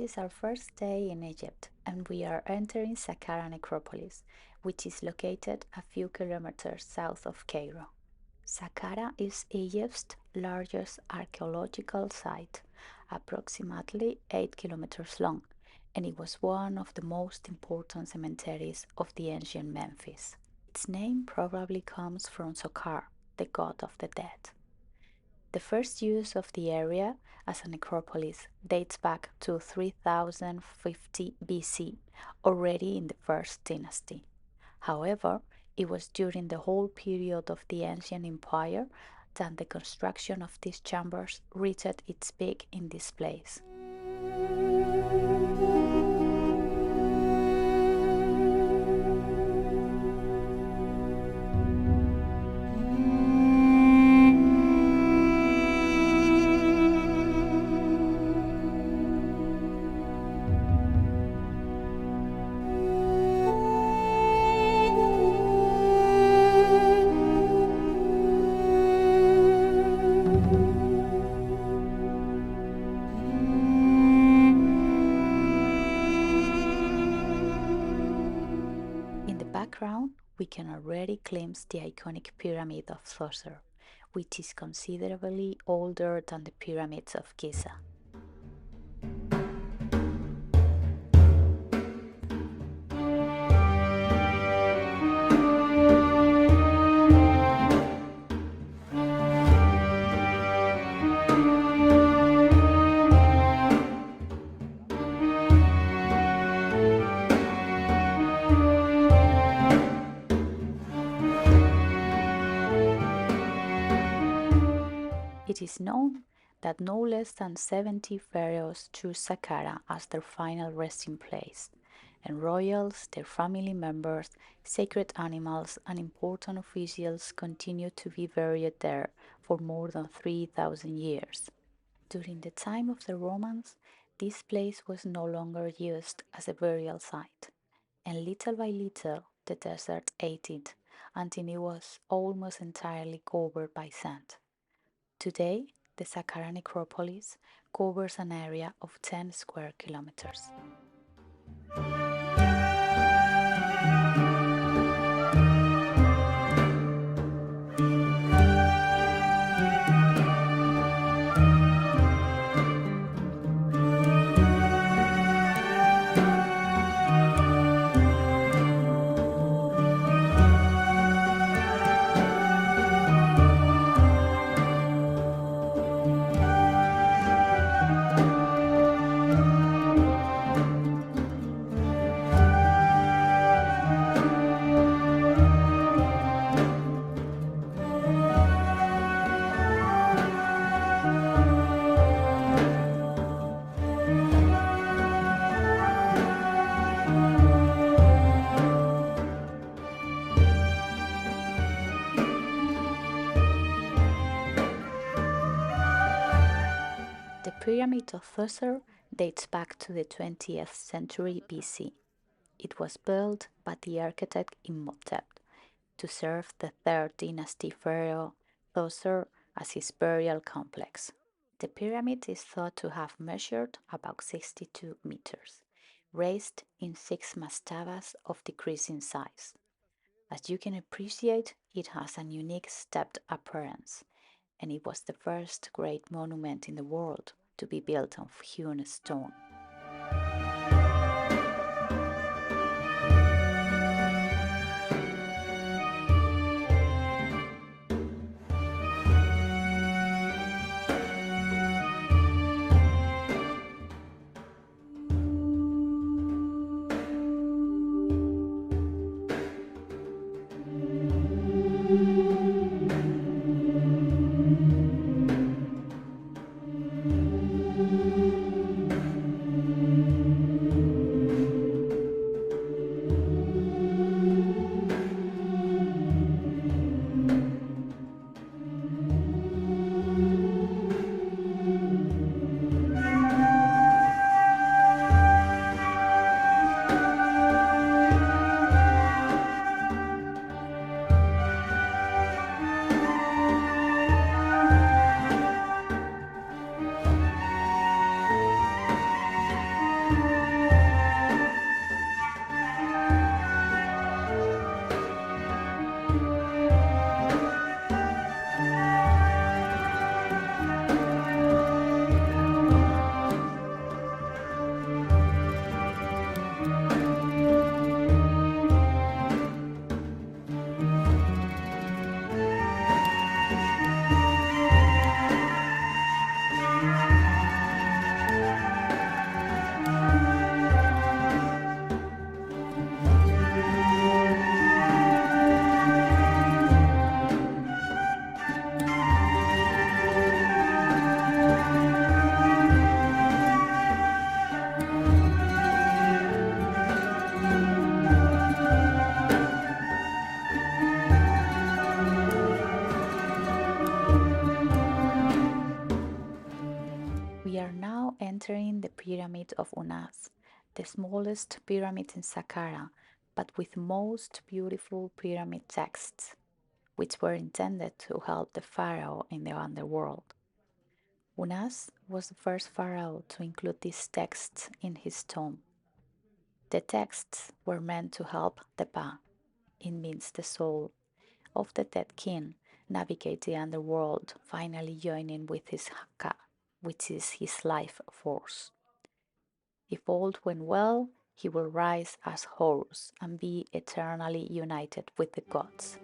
is our first day in Egypt, and we are entering Saqqara necropolis, which is located a few kilometers south of Cairo. Saqqara is Egypt's largest archaeological site, approximately 8 kilometers long, and it was one of the most important cemeteries of the ancient Memphis. Its name probably comes from Saqqara, the god of the dead. The first use of the area as a necropolis dates back to 3050 BC, already in the first dynasty. However, it was during the whole period of the ancient empire that the construction of these chambers reached its peak in this place. In the background, we can already glimpse the iconic Pyramid of Djoser, which is considerably older than the pyramids of Giza. It is known that no less than 70 pharaohs chose Saqqara as their final resting place, and royals, their family members, sacred animals, and important officials continue to be buried there for more than 3,000 years. During the time of the Romans, this place was no longer used as a burial site, and little by little the desert ate it until it was almost entirely covered by sand. Today, the Saqqara necropolis covers an area of 10 square kilometers. The Pyramid of Djoser dates back to the 20th century BC. It was built by the architect Imhotep to serve the third dynasty pharaoh Djoser as his burial complex. The pyramid is thought to have measured about 62 meters, raised in 6 mastabas of decreasing size. As you can appreciate, it has a unique stepped appearance, and it was the first great monument in the world to be built of hewn stone. Pyramid of Unas, the smallest pyramid in Saqqara, but with most beautiful pyramid texts, which were intended to help the pharaoh in the underworld. Unas was the first pharaoh to include these texts in his tomb. The texts were meant to help the Pa, it means the soul, of the dead king navigate the underworld, finally joining with his Ka, which is his life force. If all went well, he will rise as Horus and be eternally united with the gods.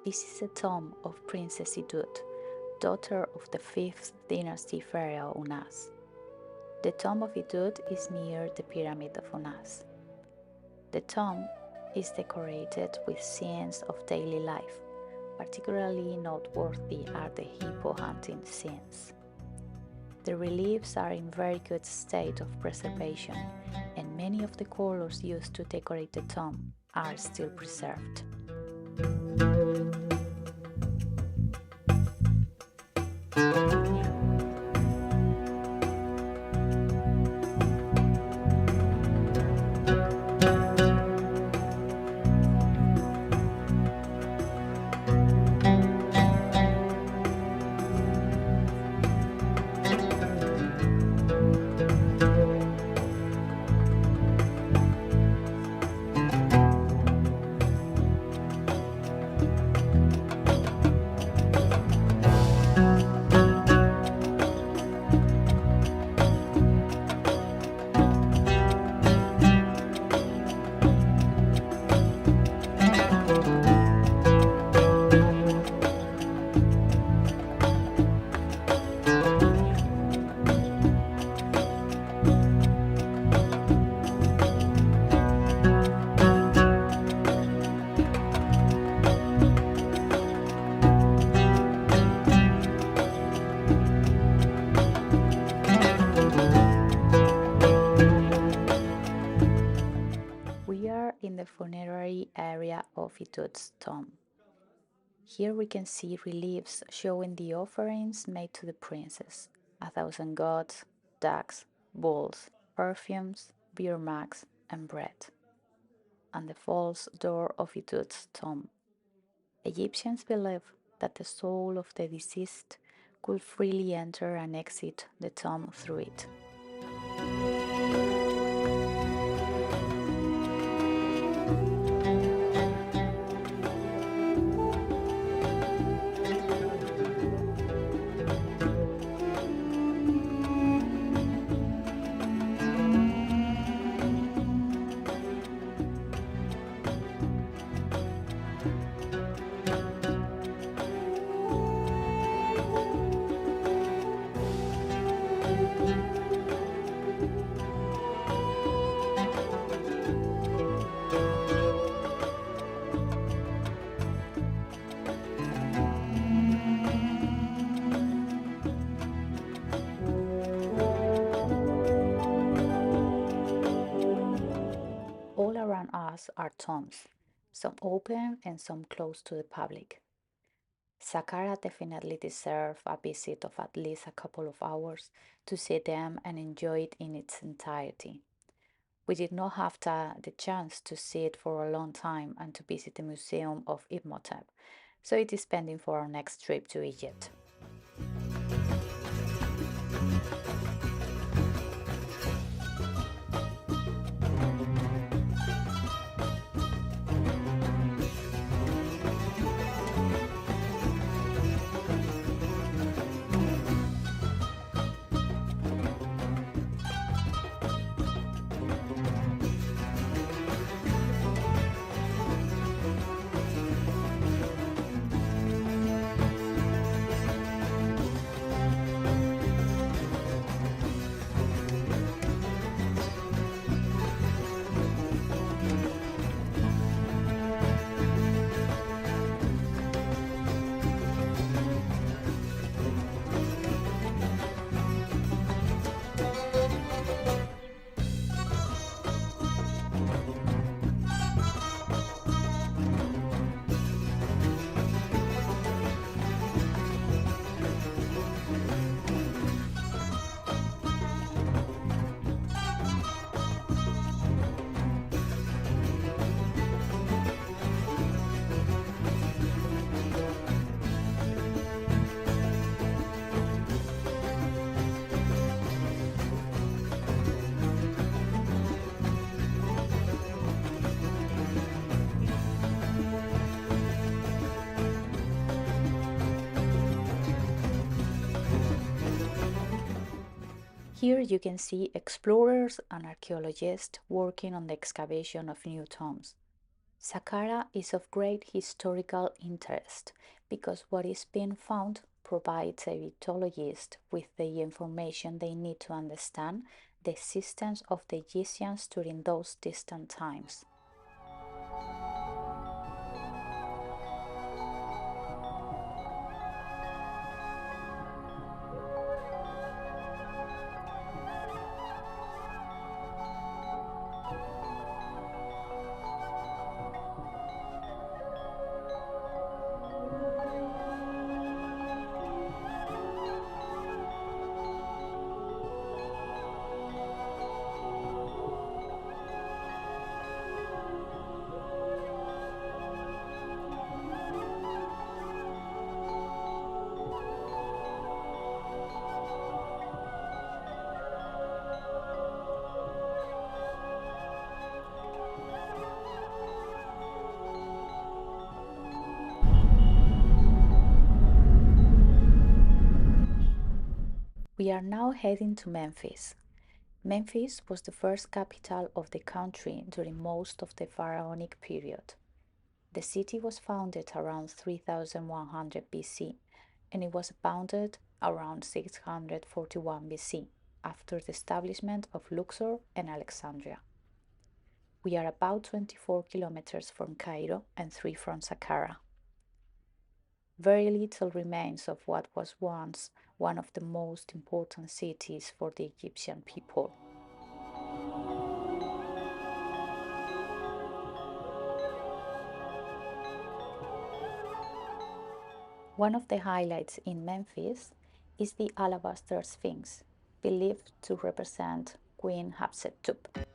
This is the tomb of Princess Idut, daughter of the 5th dynasty pharaoh Unas. The Tomb of Idut is near the Pyramid of Unas. The tomb is decorated with scenes of daily life. Particularly noteworthy are the hippo hunting scenes. The reliefs are in very good state of preservation, and many of the colors used to decorate the tomb are still preserved. In the funerary area of Idut's tomb. Here we can see reliefs showing the offerings made to the princess, 1,000 goats, ducks, bulls, perfumes, beer mugs, and bread. And the false door of Idut's tomb. Egyptians believe that the soul of the deceased could freely enter and exit the tomb through it. walls are tombs, some open and some closed to the public. Saqqara definitely deserves a visit of at least a couple of hours to see them and enjoy it in its entirety. We did not have the chance to see it for a long time and to visit the Museum of Imhotep, so it is pending for our next trip to Egypt. Here you can see explorers and archaeologists working on the excavation of new tombs. Saqqara is of great historical interest because what is being found provides Egyptologists with the information they need to understand the existence of the Egyptians during those distant times. We are now heading to Memphis. Memphis was the first capital of the country during most of the pharaonic period. The city was founded around 3100 BC and it was founded around 641 BC after the establishment of Luxor and Alexandria. We are about 24 kilometers from Cairo and 3 from Saqqara. Very little remains of what was once one of the most important cities for the Egyptian people. One of the highlights in Memphis is the alabaster Sphinx, believed to represent Queen Hatshepsut.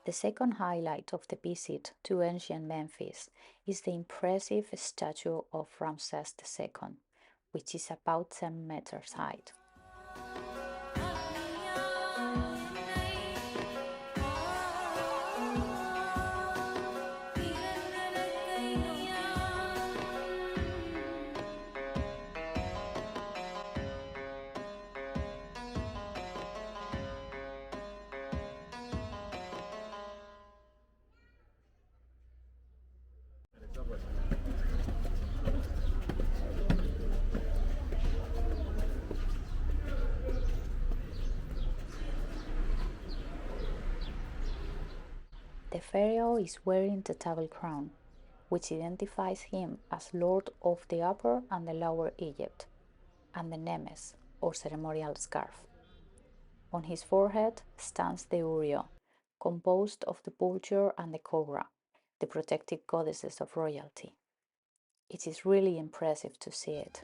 The second highlight of the visit to ancient Memphis is the impressive statue of Ramses II, which is about 10 meters high. The pharaoh is wearing the table crown, which identifies him as Lord of the Upper and the Lower Egypt, and the nemes, or ceremonial scarf. On his forehead stands the urio, composed of the vulture and the cobra, the protective goddesses of royalty. It is really impressive to see it.